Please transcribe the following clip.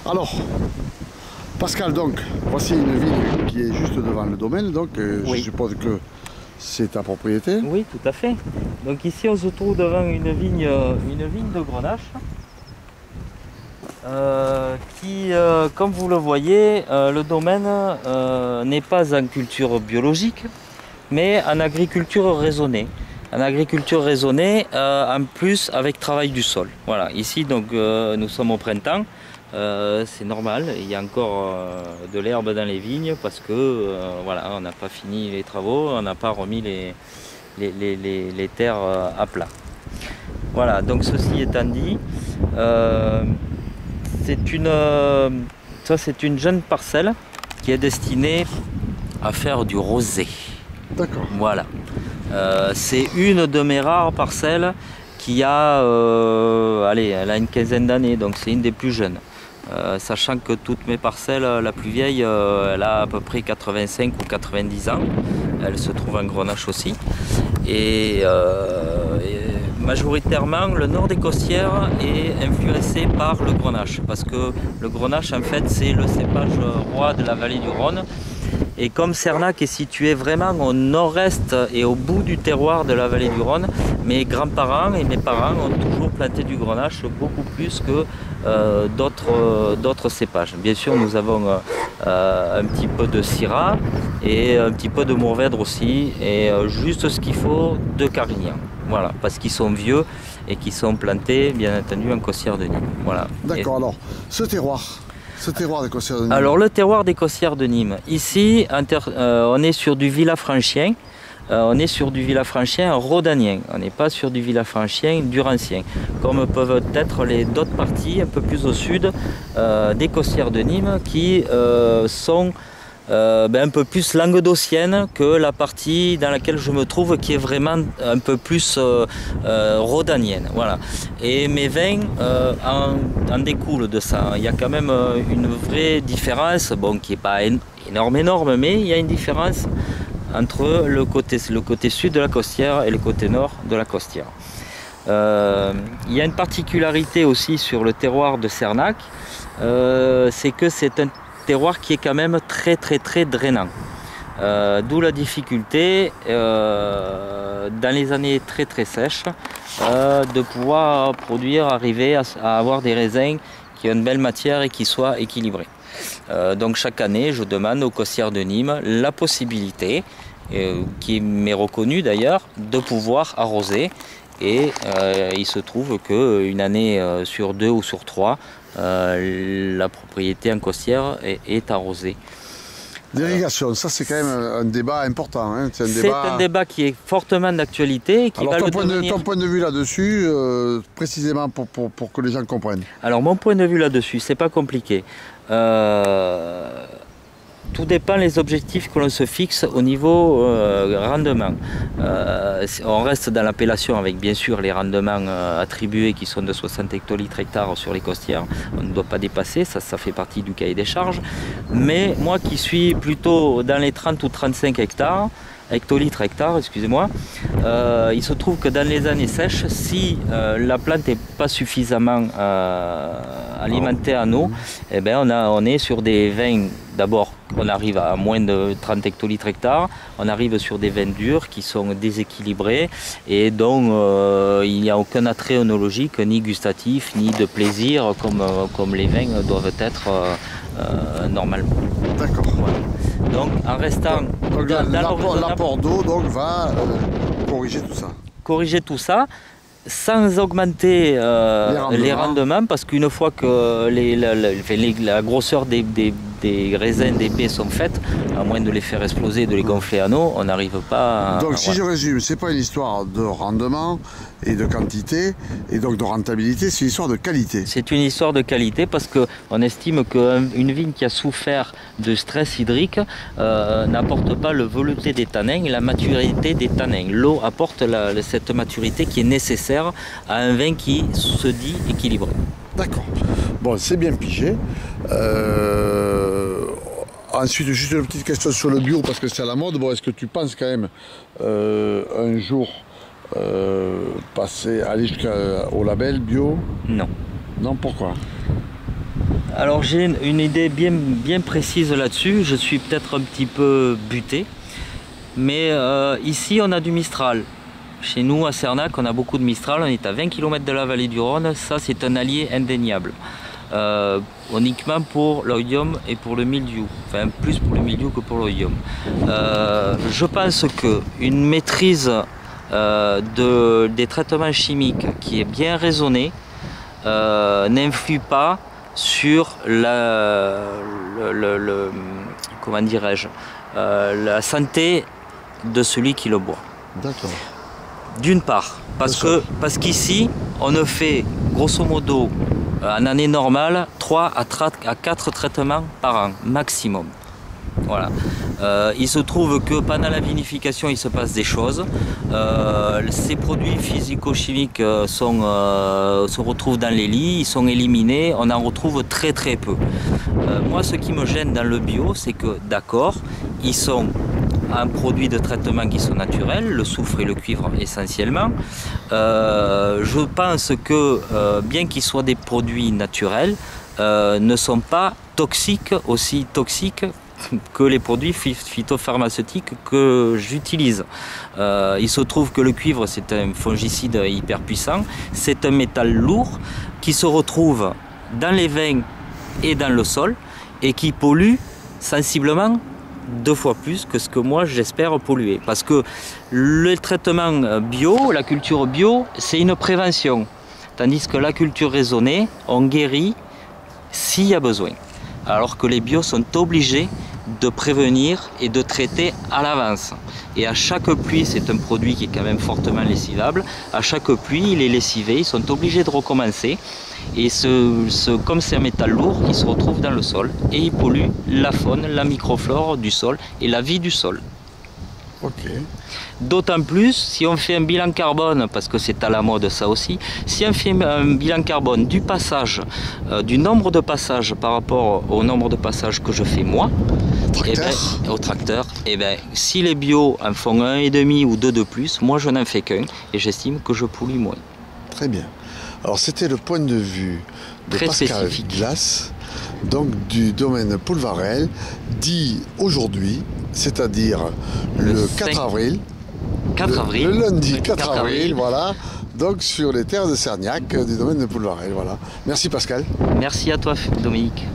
Alors, Pascal, donc, voici une vigne qui est juste devant le domaine, donc Oui. je suppose que c'est ta propriété. Oui, tout à fait. Donc ici, on se trouve devant une vigne de Grenache. Qui, comme vous le voyez, le domaine n'est pas en culture biologique, mais en agriculture raisonnée. En agriculture raisonnée, en plus avec travail du sol. Voilà, ici donc nous sommes au printemps, c'est normal, il y a encore de l'herbe dans les vignes parce que voilà, on n'a pas fini les travaux, on n'a pas remis les terres à plat. Voilà, donc ceci étant dit, c'est une jeune parcelle qui est destinée à faire du rosé. D'accord. Voilà. C'est une de mes rares parcelles qui a, allez, elle a une quinzaine d'années, donc c'est une des plus jeunes. Sachant que toutes mes parcelles, la plus vieille, elle a à peu près 85 ou 90 ans. Elle se trouve en Grenache aussi. Et majoritairement, le nord des Costières est influencé par le Grenache. Parce que le Grenache, en fait, c'est le cépage roi de la vallée du Rhône. Et comme Sernac est situé vraiment au nord-est et au bout du terroir de la vallée du Rhône, mes grands-parents et mes parents ont toujours planté du Grenache beaucoup plus que d'autres cépages. Bien sûr, nous avons un petit peu de Syrah et un petit peu de Mourvèdre aussi, et juste ce qu'il faut de Carignan. Voilà, parce qu'ils sont vieux et qu'ils sont plantés, bien entendu, en Costières de Nîmes. Voilà. D'accord, alors, ce terroir des Costières de Nîmes. Alors le terroir des Costières de Nîmes, ici on est sur du villafranchien, on est sur du villafranchien rhodanien, on n'est pas sur du villafranchien durancien, comme peuvent être d'autres parties un peu plus au sud des Costières de Nîmes qui sont un peu plus languedocienne que la partie dans laquelle je me trouve, qui est vraiment un peu plus rhodanienne. Voilà. Et mes vins en découlent de ça. Il y a quand même une vraie différence, bon, qui n'est pas énorme, mais il y a une différence entre le côté sud de la Costière et le côté nord de la Costière. Il y a une particularité aussi sur le terroir de Sernac, c'est que c'est un terroir qui est quand même très drainant. D'où la difficulté dans les années très sèches de pouvoir arriver à avoir des raisins qui ont une belle matière et qui soient équilibrés. Donc chaque année, je demande aux Costières de Nîmes la possibilité, qui m'est reconnue d'ailleurs, de pouvoir arroser. Et il se trouve qu'une année sur 2 ou sur 3, la propriété en Costière est arrosée. L'irrigation, ça c'est quand même un débat important. Hein. C'est un débat qui est fortement d'actualité. Alors ton point de vue là-dessus, précisément pour que les gens comprennent. Alors mon point de vue là-dessus, c'est pas compliqué. Tout dépend des objectifs que l'on se fixe au niveau rendement. On reste dans l'appellation avec bien sûr les rendements attribués qui sont de 60 hectolitres hectares sur les Costières. On ne doit pas dépasser, ça fait partie du cahier des charges. Mais moi qui suis plutôt dans les 30 ou 35 hectolitres hectares, excusez-moi, il se trouve que dans les années sèches, si la plante n'est pas suffisamment alimentée en eau, eh ben on est sur des vins. D'abord, on arrive à moins de 30 hectolitres hectares, on arrive sur des vins durs qui sont déséquilibrés et dont il n'y a aucun attrait œnologique, ni gustatif, ni de plaisir, comme les vins doivent être normalement. D'accord. Voilà. Donc, en restant l'apport d'eau va corriger tout ça. Corriger tout ça, sans augmenter les rendements, parce qu'une fois que la grosseur des raisins, des baies sont faites, à moins de les faire exploser, de les gonfler en eau, on n'arrive pas à... Donc si je résume, c'est pas une histoire de rendement et de quantité, et donc de rentabilité, c'est une histoire de qualité. C'est une histoire de qualité parce qu'on estime qu'une vigne qui a souffert de stress hydrique n'apporte pas le velouté des tanins et la maturité des tanins. L'eau apporte cette maturité qui est nécessaire à un vin qui se dit équilibré. D'accord. Bon, c'est bien pigé. Ensuite, juste une petite question sur le bio, parce que c'est à la mode. Bon, est-ce que tu penses quand même un jour aller jusqu'au label bio? Non. Non, pourquoi? Alors j'ai une idée bien précise là-dessus, je suis peut-être un petit peu buté, mais ici on a du Mistral. Chez nous à Cernac on a beaucoup de Mistral, on est à 20 km de la vallée du Rhône, ça c'est un allié indéniable. Uniquement pour l'oïdium et pour le mildiou, enfin plus pour le mildiou que pour l'oïdium. Je pense qu'une maîtrise des traitements chimiques qui est bien raisonnée n'influe pas sur comment dirais-je, la santé de celui qui le boit. D'accord. D'une part, parce qu'ici, on ne fait grosso modo, en année normale, 3 à 4 traitements par an, maximum. Voilà. Il se trouve que pendant la vinification, il se passe des choses. Ces produits physico-chimiques se retrouvent dans les lits, ils sont éliminés, on en retrouve très peu. Moi, ce qui me gêne dans le bio, c'est que, d'accord, ils sont un produit de traitement qui sont naturels, le soufre et le cuivre essentiellement. Je pense que, bien qu'ils soient des produits naturels, ne sont pas toxiques, aussi toxiques que les produits phytopharmaceutiques que j'utilise. Il se trouve que le cuivre, c'est un fongicide hyper puissant, c'est un métal lourd qui se retrouve dans les vins et dans le sol et qui pollue sensiblement 2 fois plus que ce que moi j'espère polluer. Parce que le traitement bio, la culture bio, c'est une prévention. Tandis que la culture raisonnée, on guérit s'il y a besoin. Alors que les bio sont obligés de prévenir et de traiter à l'avance. Et à chaque pluie, c'est un produit qui est quand même fortement lessivable, à chaque pluie, il est lessivé, ils sont obligés de recommencer. Et comme c'est un métal lourd, il se retrouve dans le sol et il pollue la faune, la microflore du sol et la vie du sol. Ok. D'autant plus si on fait un bilan carbone, parce que c'est à la mode ça aussi, si on fait un bilan carbone du passage, du nombre de passages par rapport au nombre de passages que je fais moi, au tracteur, et ben, si les bio en font 1,5 ou 2 de plus, moi je n'en fais qu'un et j'estime que je pollue moins. Très bien. Alors c'était le point de vue de Très Pascal spécifique. Glass, donc du domaine Poulvarel, dit aujourd'hui, c'est-à-dire le 4 avril. 4 avril. Le lundi 4 avril, voilà. Donc sur les terres de Cerniac du domaine de Poulvarel, voilà. Merci Pascal. Merci à toi Dominique.